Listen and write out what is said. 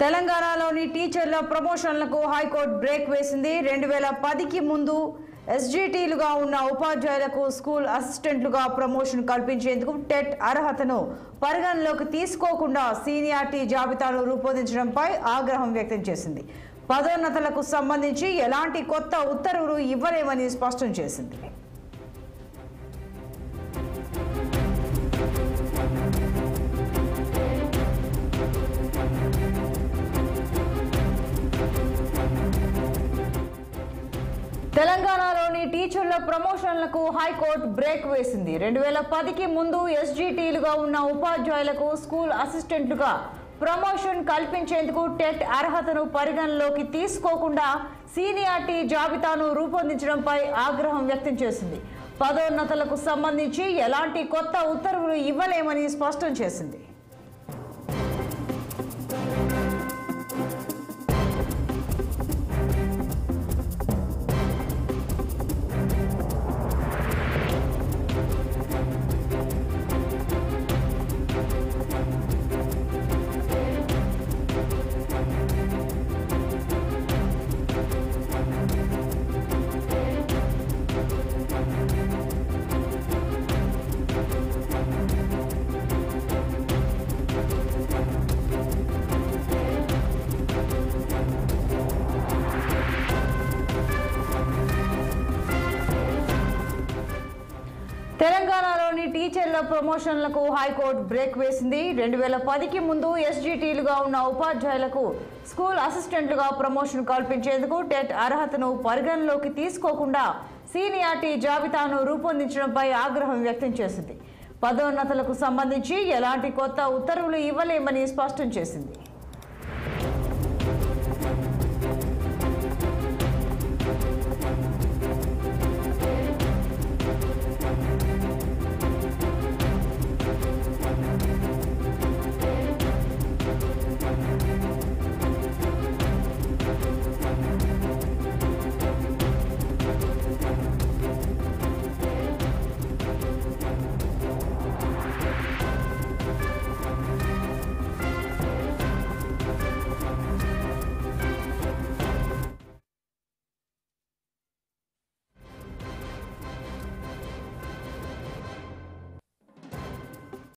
తెలంగాణలోని టీచర్ల ప్రమోషన్లకు high court break వేసింది. 2010కి ముందు ఎస్జిటిలుగా ఉన్న ఉపాధ్యాయులకు స్కూల్ అసిస్టెంట్లుగా ప్రమోషన్ కల్పించేందుకు టెట్ అర్హతను పరిగణలోకి తీసుకోకుండా సీనియారిటీ జాబితాను రూపొందించడంపై ఆగ్రహం వ్యక్తం చేసింది. పదోన్నతులకు సంబంధించి ఎలాంటి కొత్త ఉత్తర్వులు ఇవ్వలేమని స్పష్టం చేసింది. తెలంగాణలోని టీచర్ల ప్రమోషన్లకు హైకోర్టు బ్రేక్ వేసింది. 2010కి ముందు ఎస్జిటిలుగా ఉన్న ఉపాధ్యాయులకు స్కూల్ అసిస్టెంట్లుగా ప్రమోషన్ కల్పించేందుకు టెట్ అర్హతను పరిగణలోకి తీసుకోకుండా సీనియారిటీ జాబితాను రూపొందించడంపై ఆగ్రహం వ్యక్తం చేసింది. పదోన్నతులకు సంబంధించి ఎలాంటి కొత్త ఉత్తర్వులు ఇవ్వలేమని స్పష్టం చేసింది. తెలంగాణలోని టీచర్ల ప్రమోషన్లకు హైకోర్టు బ్రేక్ వేసింది. 2010కి ముందు ఎస్జిటిలుగా ఉన్న ఉపాధ్యాయులకు స్కూల్ అసిస్టెంట్లుగా ప్రమోషన్ కల్పించేందుకు టెట్ అర్హతను పరిగణలోకి తీసుకోకుండా సీనియారిటీ జాబితాను రూపొందించడంపై ఆగ్రహం వ్యక్తం చేసింది. పదోన్నతులకు సంబంధించి ఎలాంటి కొత్త ఉత్తర్వులు ఇవ్వలేమని స్పష్టం చేసింది.